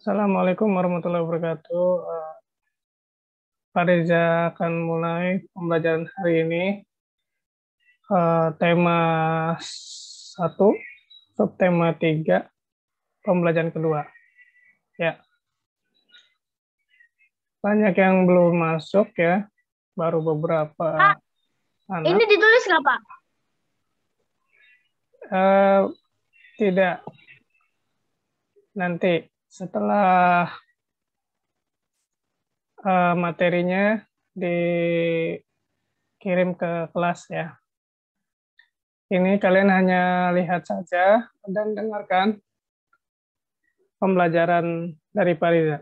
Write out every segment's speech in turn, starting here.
Assalamualaikum warahmatullahi wabarakatuh. Pak Reza akan mulai pembelajaran hari ini. Tema 1, subtema 3, pembelajaran kedua. Ya, banyak yang belum masuk ya, baru beberapa anak. Ini ditulis nggak, Pak? Tidak. Nanti setelah materinya dikirim ke kelas ya. Ini kalian hanya lihat saja dan dengarkan pembelajaran dari Pak Riza.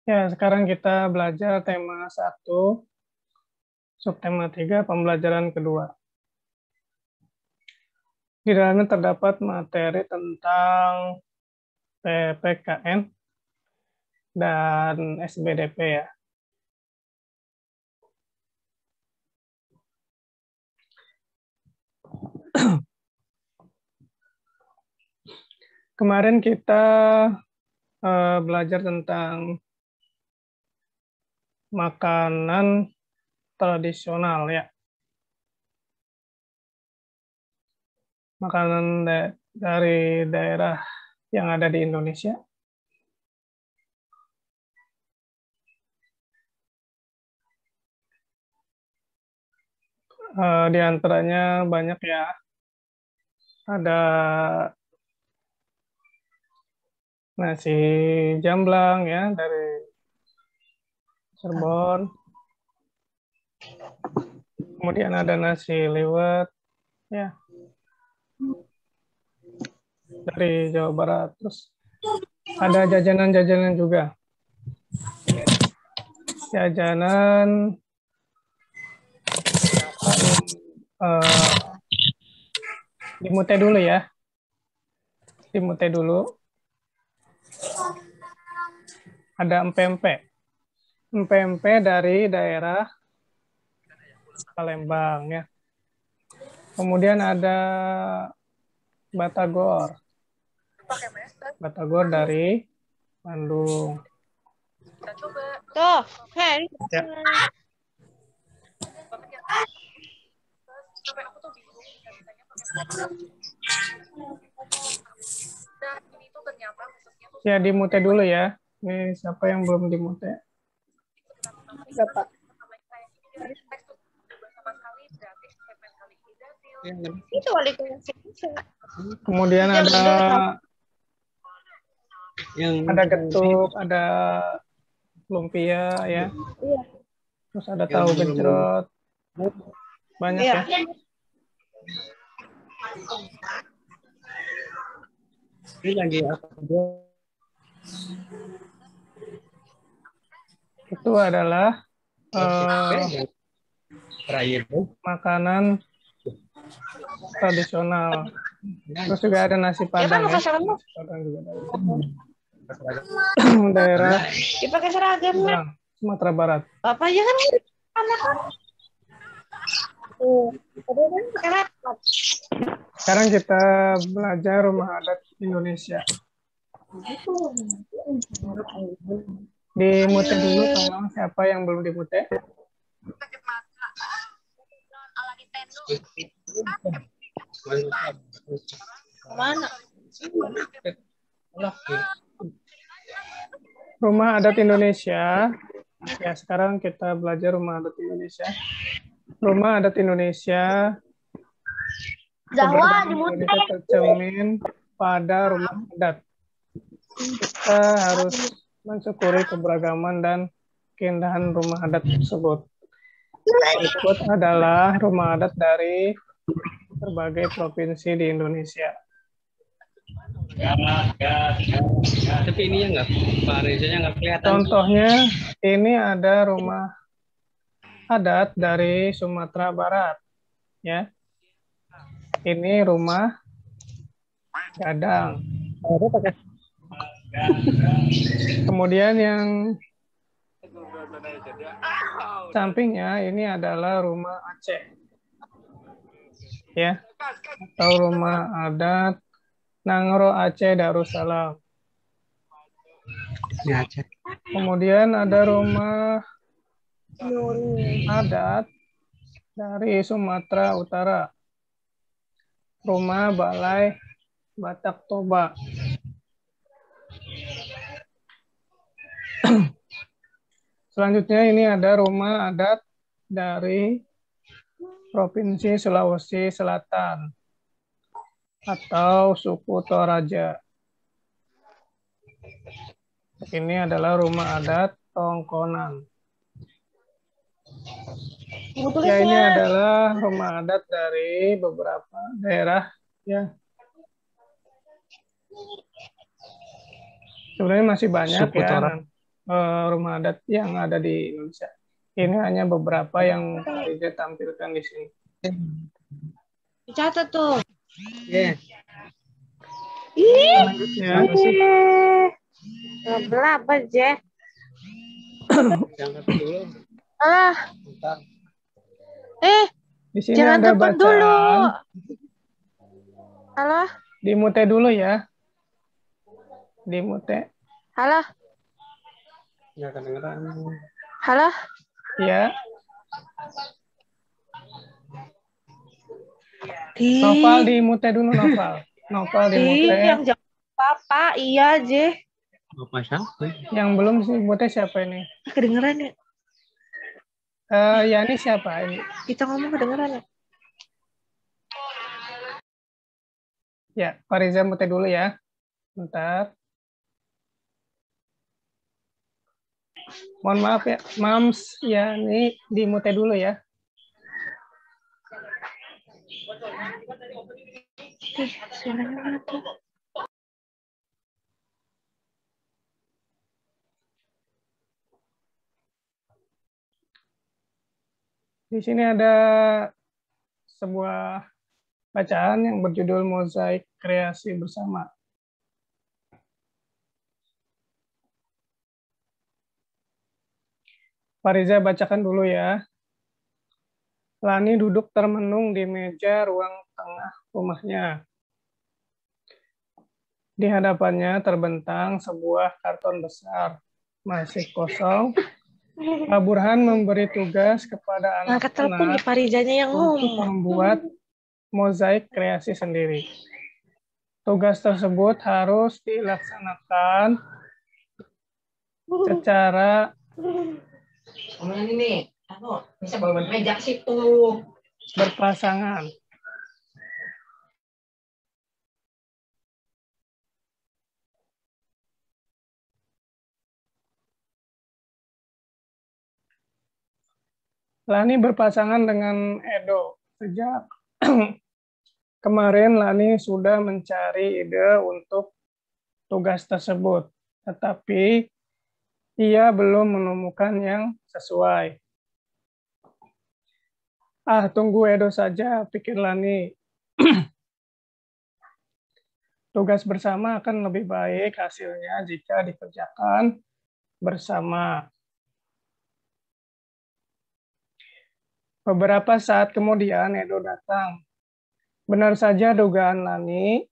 Ya, sekarang kita belajar tema 1, subtema 3, pembelajaran kedua. Di dalamnya terdapat materi tentang PPKN dan SBDP ya. Kemarin kita belajar tentang makanan tradisional ya. Makanan dari daerah yang ada di Indonesia. Di antaranya banyak ya. Ada nasi jamblang ya dari Cirebon. Kemudian ada nasi liwet ya dari Jawa Barat. Terus ada jajanan-jajanan juga. Jajanan dimute dulu ya. Dimute dulu. Ada empempe. Empempe dari daerah Palembang ya. Kemudian ada batagor. Batagor dari Bandung. Tuh, Hen. Ya. Ya, dimute dulu ya. Ini siapa yang belum dimute? Bapak. Itu Kemudian ada getuk, ada lumpia ya. Iya. Terus ada tahu gejrot. Banyak ya. Ini lagi apa? Itu adalah makanan tradisional Terus juga ada nasi Ya kan Padang pakai ya. seragam. Nasi Padang juga ada. Daerah Ya pakai seragam kan. Seberang, Sumatera Barat. Apa aja kan anak kan. Tadi kan pakai laptop. Sekarang kita belajar rumah adat Indonesia. Dimute dulu tolong, siapa yang belum dimute? Mana? Rumah adat Indonesia. Ya, sekarang kita belajar rumah adat Indonesia. Rumah adat Indonesia Jawa keberadaan dimute. Indonesia tercermin pada rumah adat. Kita harus mensyukuri keberagaman dan keindahan rumah adat tersebut. Berikut adalah rumah adat dari berbagai provinsi di Indonesia. Tapi ini enggak, Pak Rezanya nggak kelihatan. Contohnya, ini ada rumah adat dari Sumatera Barat. Ya, ini rumah Gadang. Kemudian yang sampingnya ini adalah rumah Aceh, ya, atau rumah adat Nangro Aceh Darussalam. Ya, Aceh. Kemudian ada rumah adat dari Sumatera Utara, rumah Balai Batak Toba. Selanjutnya ini ada rumah adat dari Provinsi Sulawesi Selatan atau suku Toraja. Ini adalah rumah adat Tongkonan. Ya, ini adalah rumah adat dari beberapa daerah ya. Sebenarnya masih banyak Suku ya Toraja. rumah adat yang ada di Indonesia. Ini hanya beberapa yang Farida tampilkan di sini. Dicatat tuh. Iya. Selanjutnya, Berapa, Je? Angkat dulu. Alah. Bentar. di sini Jangan ada tutup dulu. bacaan. Alah. Dimute dulu ya. Dimute. Alah. Nggak kedengeran. Alah. Ya. Di Noval dimute dulu, Noval. Noval dimute. yang jawab Papa, iya, Je. Bapak siapa? Yang belum sih mute siapa ini? Kedengeran ya? Ya ini siapa ini? Kita ngomong kedengeran ya? Ya, Fariza mute dulu ya. Bentar. Mohon maaf ya, Mams. Ya, ini dimute dulu ya. Suaranya mana tuh? Di sini ada sebuah bacaan yang berjudul Mozaik Kreasi Bersama. Fariza bacakan dulu ya. Lani duduk termenung di meja ruang tengah rumahnya. Di hadapannya terbentang sebuah karton besar, masih kosong. Pak Burhan memberi tugas kepada Angkat telepon ya, anak-anak Parizanya yang untuk ngomong. membuat mozaik kreasi sendiri. Tugas tersebut harus dilaksanakan secara ini bisa bawa meja ke situ. berpasangan. Lani berpasangan dengan Edo. Sejak kemarin Lani sudah mencari ide untuk tugas tersebut, tetapi ia belum menemukan yang sesuai. Tunggu Edo saja, pikir Lani. Tugas bersama akan lebih baik hasilnya jika dikerjakan bersama. Beberapa saat kemudian Edo datang. Benar saja dugaan Lani,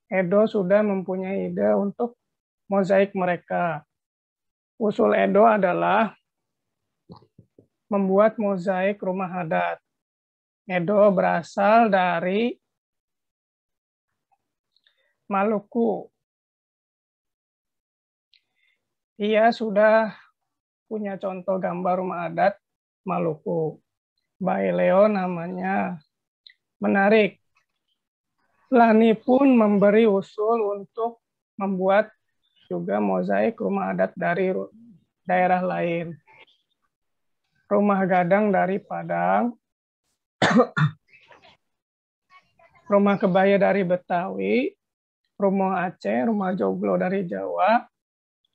Edo sudah mempunyai ide untuk mozaik mereka. Usul Edo adalah membuat mozaik rumah adat. Edo berasal dari Maluku. Ia sudah punya contoh gambar rumah adat Maluku. By Leo namanya menarik. Lani pun memberi usul untuk membuat juga mozaik rumah adat dari daerah lain. Rumah gadang dari Padang, rumah kebaya dari Betawi, rumah Aceh, rumah joglo dari Jawa,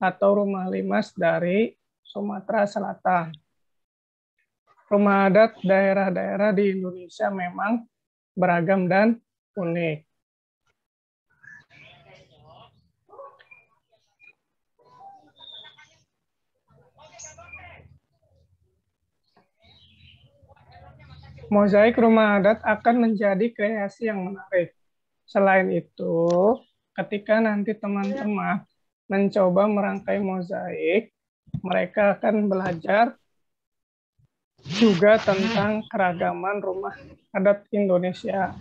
atau rumah limas dari Sumatera Selatan. Rumah adat daerah-daerah di Indonesia memang beragam dan unik. Mozaik rumah adat akan menjadi kreasi yang menarik. Selain itu, ketika nanti teman-teman mencoba merangkai mozaik, mereka akan belajar juga tentang keragaman rumah adat Indonesia.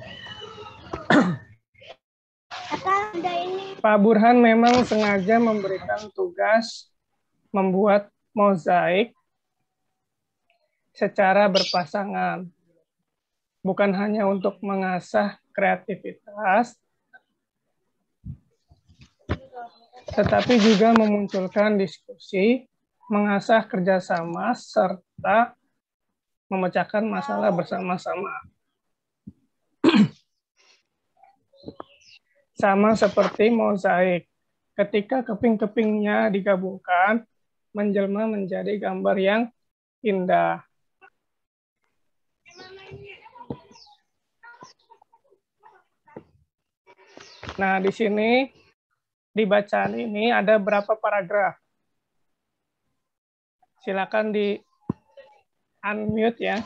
Pak Burhan memang sengaja memberikan tugas membuat mozaik secara berpasangan. Bukan hanya untuk mengasah kreativitas, tetapi juga memunculkan diskusi, mengasah kerjasama, serta memecahkan masalah bersama-sama. Sama seperti mozaik, ketika keping-kepingnya digabungkan, menjelma menjadi gambar yang indah. Nah, di sini, di bacaan ini ada berapa paragraf? Silakan di unmute ya.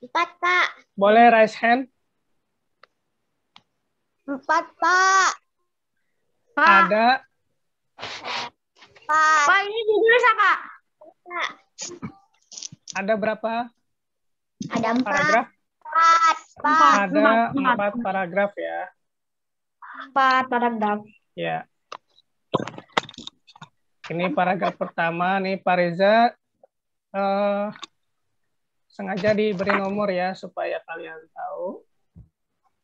Empat, Pak. Boleh raise hand? 4, Pak. Ada. Pak, ini ditulis apa? Pak. Ada berapa Ada 4. paragraf? 4. Ada 4 paragraf ya. 4 paragraf. Ya. Ini paragraf pertama nih Pak Reza. Sengaja diberi nomor ya supaya kalian tahu.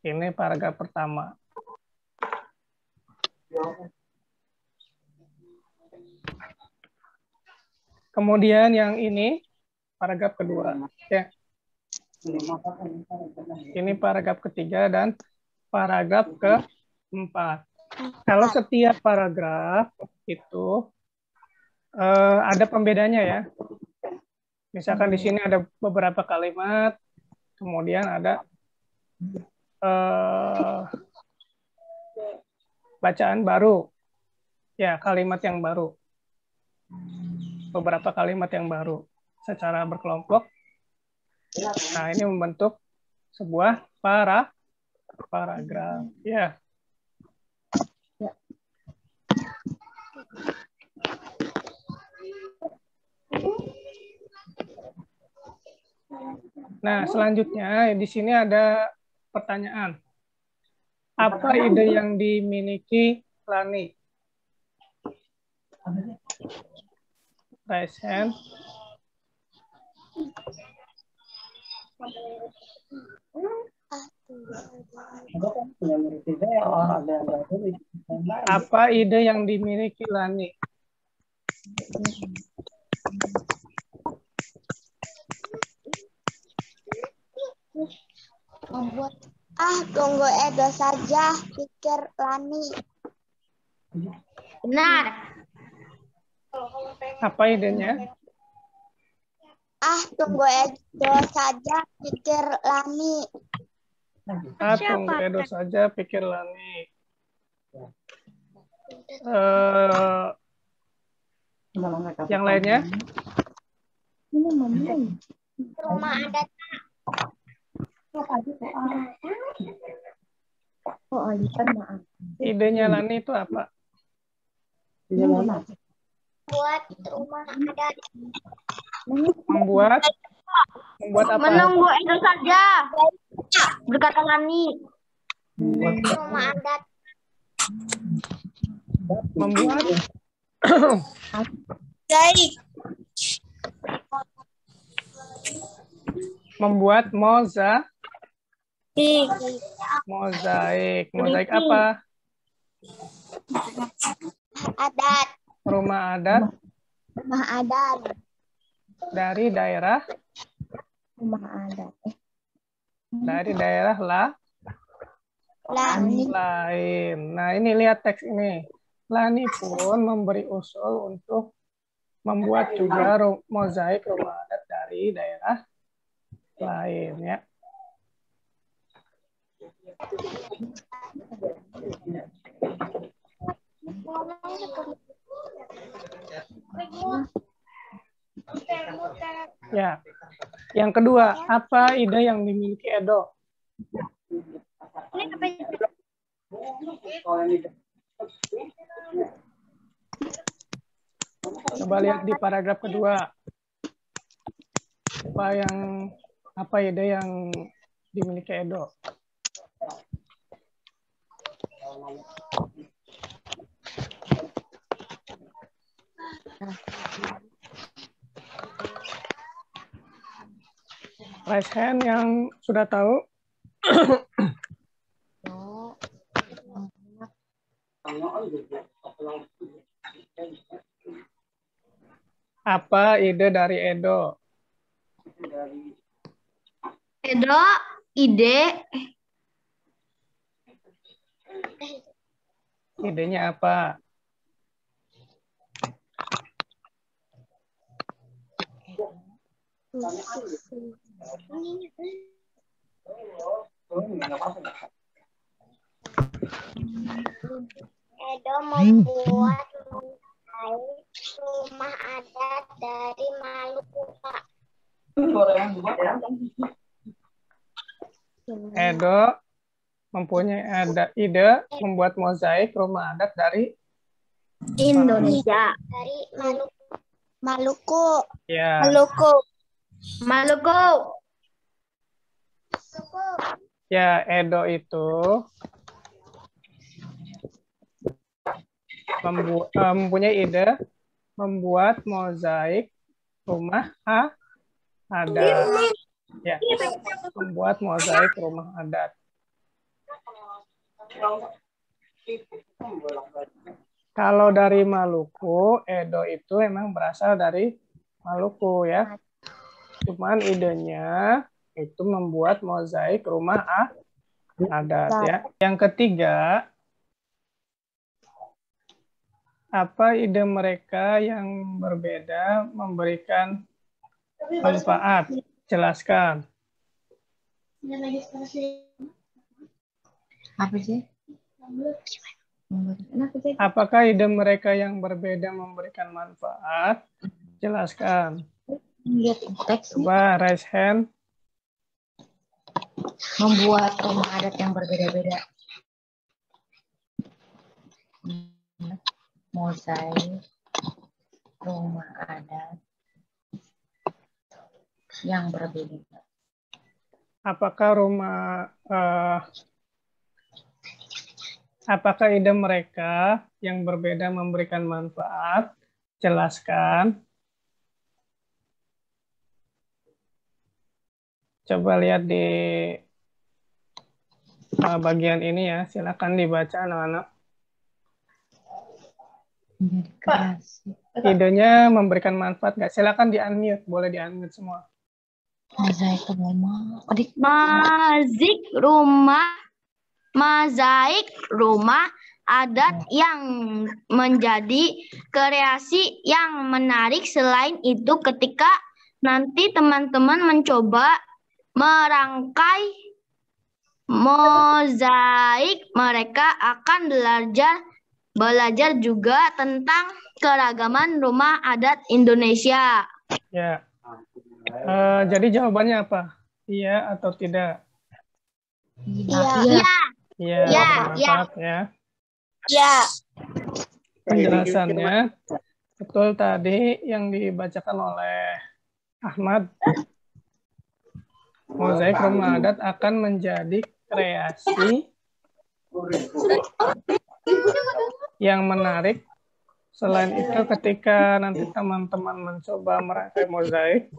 Ini paragraf pertama. Kemudian yang ini paragraf kedua. Ya. Ini paragraf ketiga dan paragraf keempat. Kalau setiap paragraf itu ada pembedanya ya. Misalkan di sini ada beberapa kalimat, kemudian ada bacaan baru, ya kalimat yang baru, beberapa kalimat yang baru secara berkelompok. Nah ini membentuk sebuah paragraf, ya. Nah, selanjutnya di sini ada pertanyaan. Apa ide yang dimiliki Lani? Raise hand. Apa ide yang dimiliki Lani? Membuat tunggu Edo saja, pikir Lani. Benar. Apa idenya? tunggu Edo saja, pikir Lani. Tunggu Edo saja, pikir Lani. Yang lainnya? Rumah adat. Idenya Lani itu apa? Buat rumah adat. Membuat apa? Menunggu Edo saja, berkata Lani. Rumah adat. Membuat Baik. membuat mozaik. Mozaik. Mozaik apa? Adat. Rumah adat Rumah adat. dari daerah Lani. lain. Nah, ini lihat teks ini. Lani pun memberi usul untuk membuat juga mozaik rumah adat dari daerah lain, ya. Ya. Yang kedua, apa ide yang dimiliki Edo? Coba lihat di paragraf kedua. Apa ide yang dimiliki Edo? Raise hand yang sudah tahu. Apa ide dari Edo? Edo, ide. Idenya apa? Edo membuat rumah adat dari Maluku, Pak. Edo mempunyai ide membuat mozaik rumah adat dari Indonesia. Dari Maluku. ya. Maluku. Ya, Edo itu mempunyai ide membuat mozaik rumah adat. Ya, membuat mozaik rumah adat. Kalau dari Maluku, Edo itu emang berasal dari Maluku, ya. Cuman idenya itu membuat mozaik rumah adat, ya. Yang ketiga, apa ide mereka yang berbeda memberikan manfaat? Jelaskan. Apa sih? Apakah ide mereka yang berbeda memberikan manfaat? Jelaskan. Lihat teks. Coba raise hand. Membuat rumah adat yang berbeda-beda. Mozaik rumah adat yang berbeda. Apakah ide mereka yang berbeda memberikan manfaat? Jelaskan. Coba lihat di bagian ini, ya. Silakan dibaca, anak-anak. Idenya memberikan manfaat nggak? Silakan di-unmute, boleh di-unmute semua. Mozaik rumah adat yang menjadi kreasi yang menarik. Selain itu, ketika nanti teman-teman mencoba merangkai mozaik. Mereka akan belajar juga tentang keragaman rumah adat Indonesia. Ya. Jadi jawabannya apa? Iya atau tidak? Iya. Iya. Ya, Bermanfaat ya. Iya. Penjelasannya betul tadi yang dibacakan oleh Ahmad. Mozaik rumah adat akan menjadi kreasi yang menarik. Selain itu, ketika nanti teman-teman mencoba merangkai mozaik,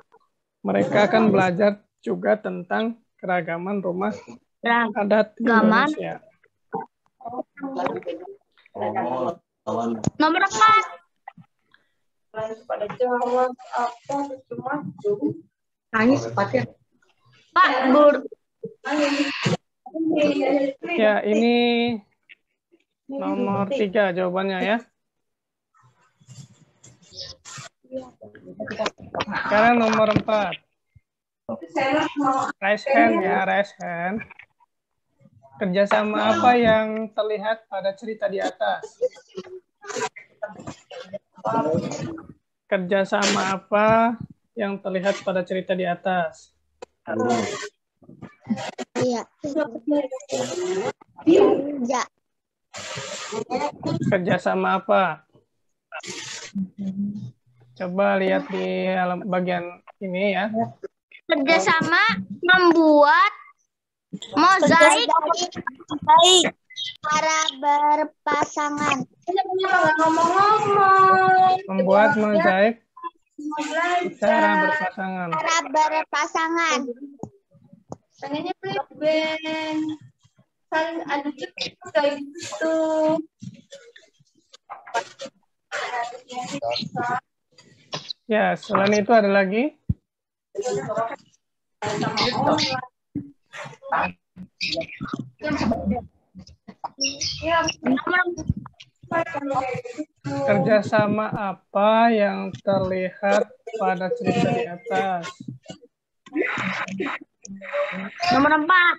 mereka akan belajar juga tentang keragaman rumah adat Indonesia. Nomor 4. Pak Guru. Ya, ini nomor 3 jawabannya ya. Sekarang nomor 4. Raise hand ya, raise hand. Kerjasama apa yang terlihat pada cerita di atas? Kerjasama apa yang terlihat pada cerita di atas? Iya. Iya. Kerjasama apa? Coba lihat di bagian ini ya. Kerjasama membuat mozaik. Baik. Para berpasangan. Membuat mozaik secara berpasangan. Para berpasangan. Pengennya band saling adu cepat kayak gitu. Ya, selain itu ada lagi? Kerjasama apa yang terlihat pada cerita di atas? Nomor 4.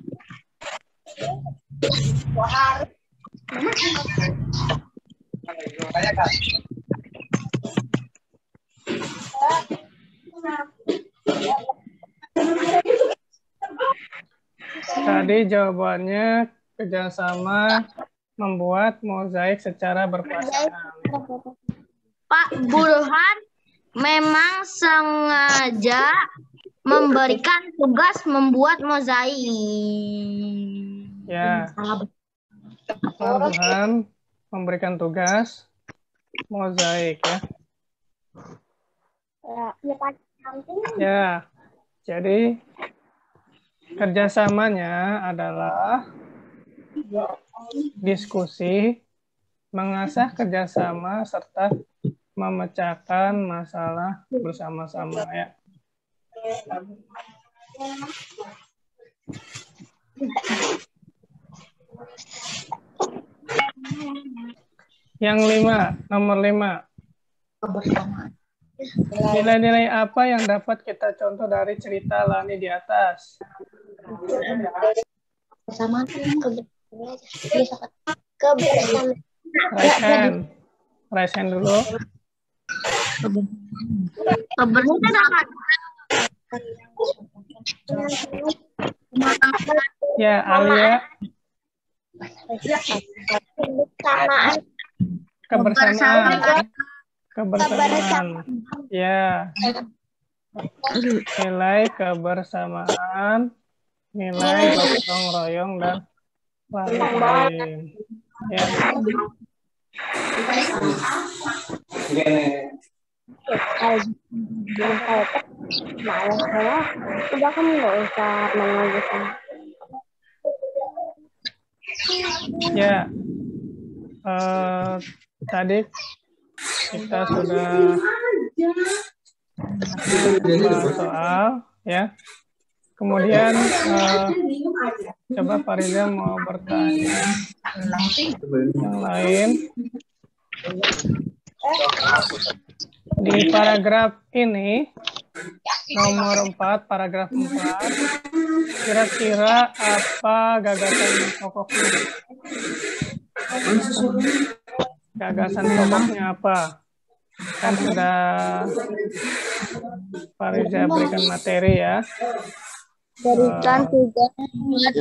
Tadi jawabannya kerjasama membuat mozaik secara berpasangan. Pak Burhan memang sengaja memberikan tugas membuat mozaik. Ya, Pak Burhan memberikan tugas mozaik ya. Ya, jadi kerjasamanya adalah diskusi, mengasah kerjasama, serta memecahkan masalah bersama-sama ya. Yang 5, nomor 5. Nilai-nilai apa yang dapat kita contoh dari cerita Lani di atas? Bersama Raise hand. Raise hand dulu. Ya, Alia. Kebersamaan. Ya. Nilai kebersamaan, nilai gotong royong dan lain-lain. Ya. Udah kamu nggak usah mengajukan. Ya. Tadi kita sudah soal ya. Kemudian coba Farida mau bertanya yang lain. Di paragraf ini Nomor 4, paragraf 4. Kira-kira apa gagasan pokoknya? Gagasan pokoknya apa? Kan sudah Pak Riza berikan materi ya. Berikan tugas buat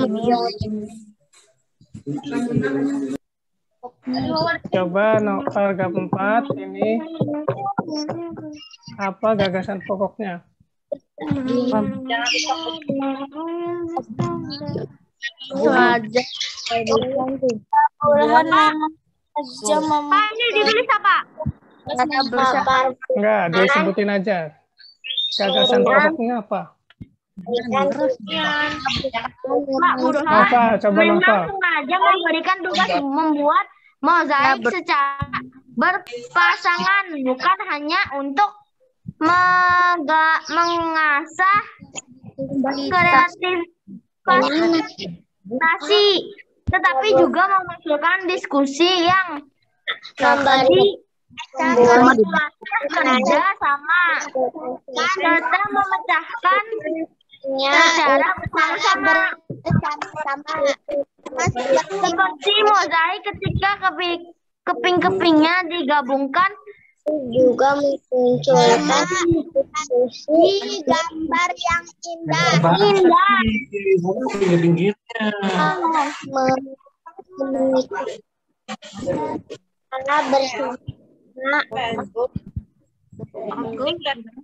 Coba paragraf 4 ini apa gagasan pokoknya? sengaja Pak, ini ditulis apa? Enggak, disebutin aja. Gagasan pokoknya apa? Pak Burhan Apa? Coba memang Nova. sengaja memberikan tugas membuat mozaik secara berpasangan, bukan hanya untuk mengasah kreativitas, tetapi juga memunculkan diskusi yang memberi kerja sama serta memecahkan secara bersama-sama seperti mozaik ketika keping-kepingnya digabungkan juga memunculkan diskusi gambar yang indah. Karena bersama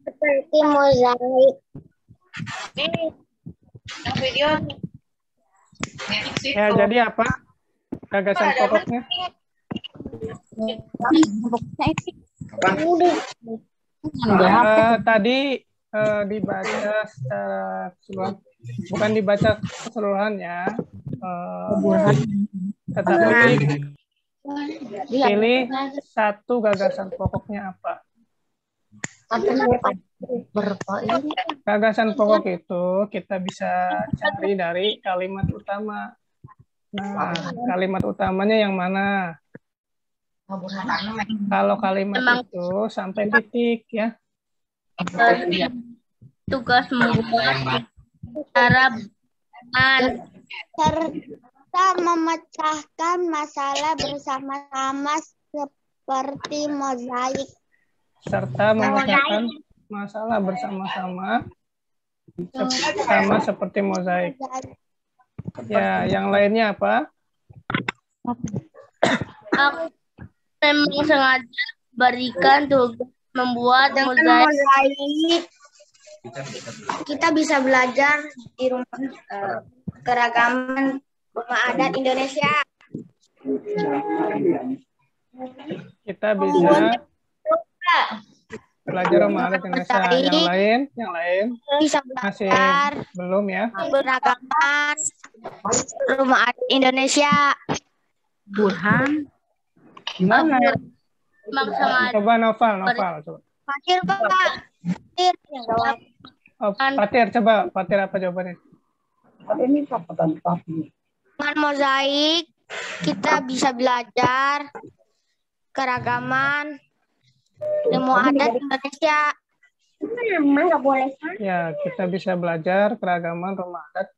seperti mozaik. Ya, jadi apa gagasan pokoknya? Tadi dibaca secara keseluruhan, bukan dibaca keseluruhan ya, tetapi pilih satu gagasan pokoknya apa. Gagasan pokok itu kita bisa cari dari kalimat utama. Nah, kalimat utamanya yang mana? Kalau kalimat itu sampai titik ya. tugas membuat cara serta memecahkan masalah bersama-sama seperti mozaik. Serta memecahkan masalah bersama-sama sama seperti mozaik. Ya, yang lainnya apa? Aku memang sengaja berikan tugas membuat mozaik. Kita bisa belajar di rumah keragaman rumah adat Indonesia. Kita bisa belajar rumah adat Indonesia. Yang lain Bisa masih belajar belum ya? beragaman rumah adat Indonesia. Burhan. Gimana? Memang sengaja Coba Noval. Coba. Fakir Pak. Fatir, coba. Fatir apa jawabannya? Dengan mozaik kita bisa belajar keragaman ilmu adat Indonesia. Emang nggak boleh kan? Ya, kita bisa belajar keragaman rumah adat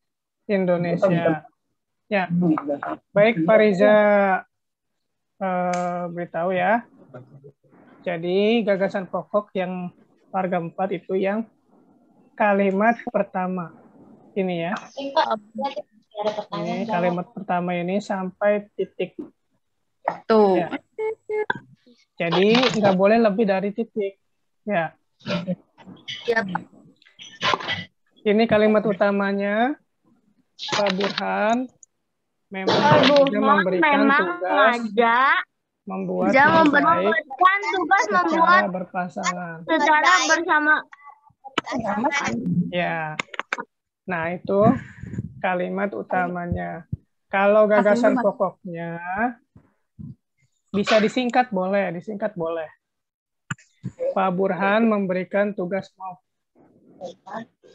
Indonesia. Ya, baik Pak Riza beritahu ya. Jadi gagasan pokok yang paragraf 4 itu yang kalimat pertama. Ini ya. Ini kalimat pertama ini sampai titik. Tuh. Ya. Jadi nggak boleh lebih dari titik. Ya. Ini kalimat utamanya. Pak Burhan memang memberikan tugas membuat secara berpasangan. Secara bersama. Ya. Nah, itu kalimat utamanya. Kalau gagasan pokoknya bisa disingkat boleh. Pak Burhan memberikan tugas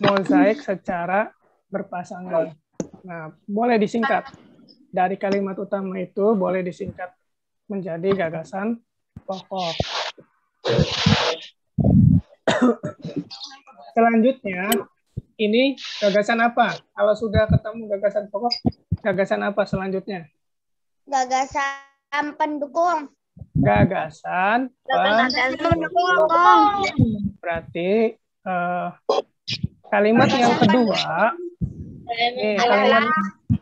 mozaik secara berpasangan. Nah, boleh disingkat. Dari kalimat utama itu boleh disingkat menjadi gagasan pokok. Selanjutnya, ini gagasan apa? Kalau sudah ketemu gagasan pokok, gagasan apa selanjutnya? Gagasan pendukung. Gagasan Pendukung. berarti kalimat yang kedua,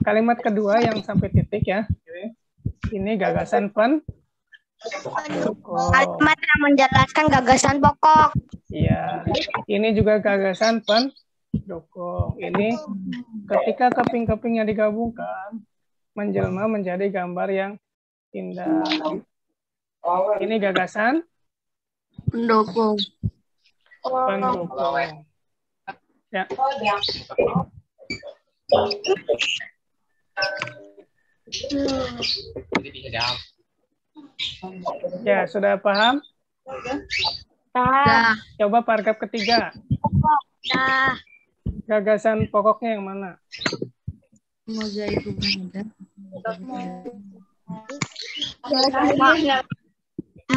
kalimat kedua yang sampai titik ya. Ini gagasan pendukung. Kalimat yang menjelaskan gagasan pokok. Iya, ini juga gagasan pendukung. Ini ketika keping-kepingnya digabungkan, menjelma menjadi gambar yang indah. Ini gagasan Pendukung. pendukung. Ya. Ya, sudah paham? Nah, Coba paragraf ketiga. Gagasan pokoknya yang mana? Mozaik rumah adat.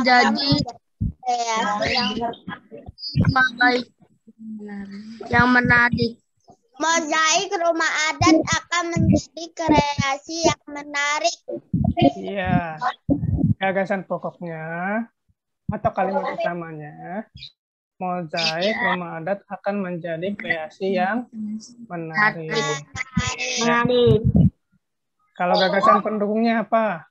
jadi baik yang menarik. Mozaik rumah adat akan menjadi kreasi yang menarik. Iya. Gagasan pokoknya atau kalimat utamanya, mozaik rumah adat akan menjadi kreasi yang menarik. Ya. Kalau gagasan pendukungnya apa?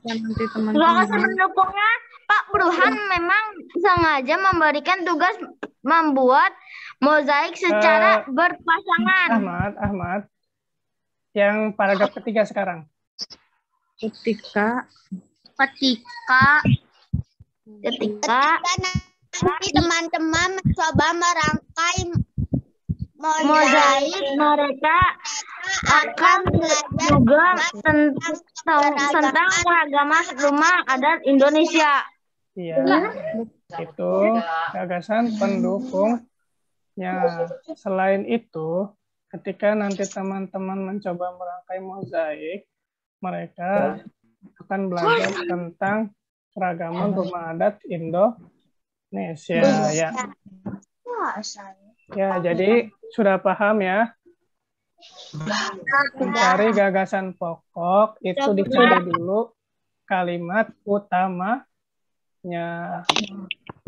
Nanti teman-teman. Gagasan pendukungnya Pak Burhan memang sengaja memberikan tugas membuat mozaik secara berpasangan. Ahmad. Yang paragraf ketiga sekarang. Ketika Ketika nanti teman-teman mencoba merangkai mozaik, mereka akan juga tentang keragaman rumah adat Indonesia. Iya. Itu gagasan pendukungnya. Selain itu, ketika nanti teman-teman mencoba merangkai mozaik, mereka akan belajar tentang keragaman rumah adat Indonesia. Ya, jadi sudah paham ya. Mencari gagasan pokok itu dicari dulu kalimat utamanya,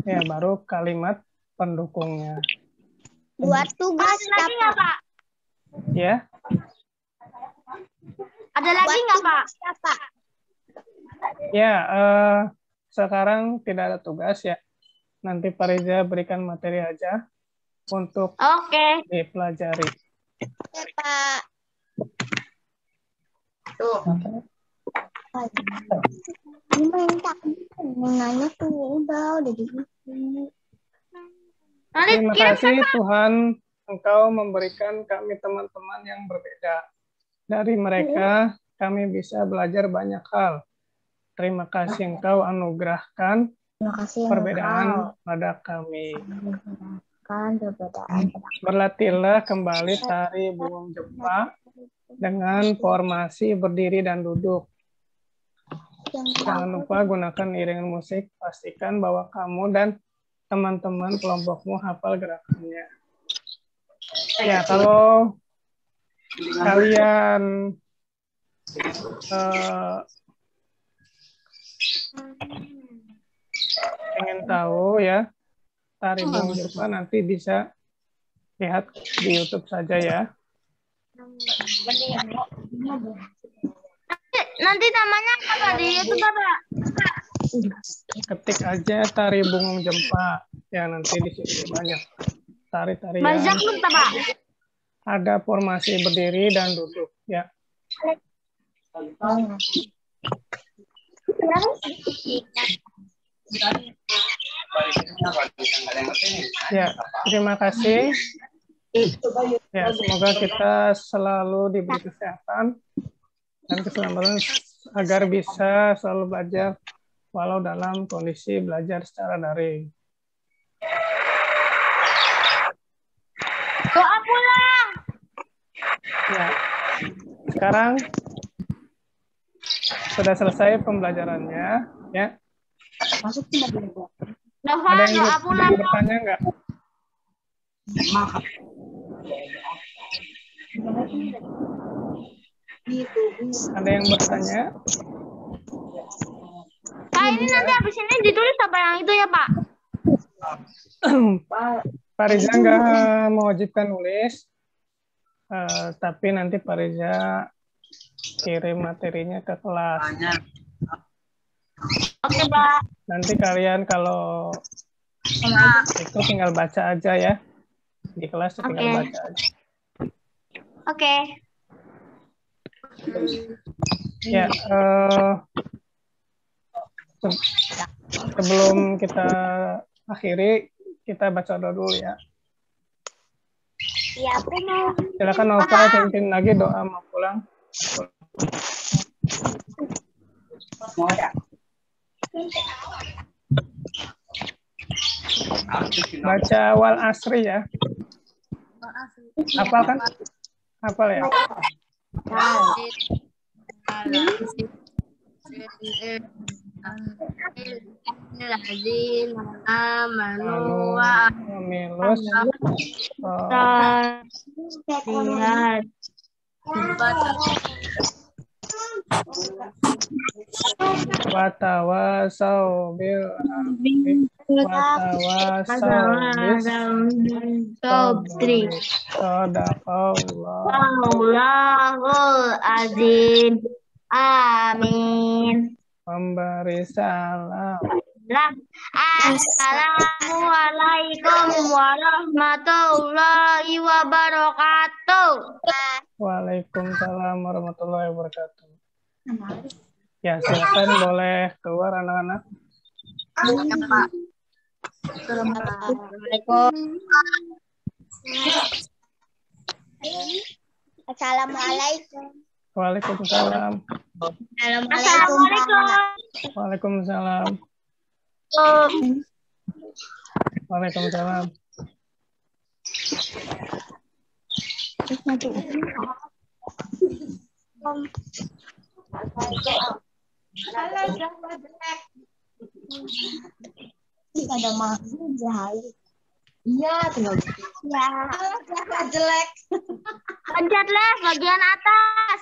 ya baru kalimat pendukungnya. buat tugas Lagi nggak Pak? Ya, Ada lagi nggak Pak? ya. Sekarang tidak ada tugas ya. Nanti Pak Reza berikan materi aja untuk Oke. dipelajari. Ya, Pak. Nanya tuh udah gitu. Terima kasih Tuhan, Engkau memberikan kami teman-teman yang berbeda. Dari mereka kami bisa belajar banyak hal. Terima kasih Engkau anugerahkan perbedaan pada kami. Berlatihlah kembali tari Bungong Jepang dengan formasi berdiri dan duduk. Jangan lupa gunakan iringan musik. Pastikan bahwa kamu dan teman-teman kelompokmu hafal gerakannya. Ya, kalau kalian ingin tahu ya tari Bungong Jepang, nanti bisa lihat di YouTube saja ya. Nanti namanya apa di YouTube Pak? Ketik aja tari Bungong Jepang. Ya, nanti di situ banyak tari-tarian. Banyak Pak. Ada formasi berdiri dan duduk ya. Ya, terima kasih. Ya, semoga kita selalu diberi kesehatan dan keselamatan agar bisa selalu belajar walau dalam kondisi belajar secara daring. Doa pulang. Ya, sekarang sudah selesai pembelajarannya, ya. Dava, Ada yang doa pulang. bertanya nggak? Ada yang bertanya? Pak, ini nanti habis ini ditulis apa yang itu ya, Pak? Pak Riza nggak mewajibkan nulis, tapi nanti Pak Riza kirim materinya ke kelas. Oke, Pak. Nanti kalian kalau itu tinggal baca aja ya. Di kelas tinggal Oke. baca aja. Oke. Ya, sebelum kita akhiri, kita baca doa dulu ya. Ya, aku mau. Silakan Nova pimpin lagi doa mau pulang. Baca wal asri ya. Hafal kan? Hafal ya? Amanu wa Milus. lihat Watawasau bil watawasau bis Sobri Sadaqallah. Allahul azim. Amin. Memberi salam. Assalamualaikum warahmatullahi wabarakatuh. Waalaikumsalam warahmatullahi wabarakatuh. Ya, silakan boleh keluar anak-anak. Assalamualaikum. Waalaikumsalam. Assalamualaikum. Waalaikumsalam. Waalaikumsalam. Ada makhluk jahil. Iya, tinggal. Ya. Jelek. Pencet les bagian atas.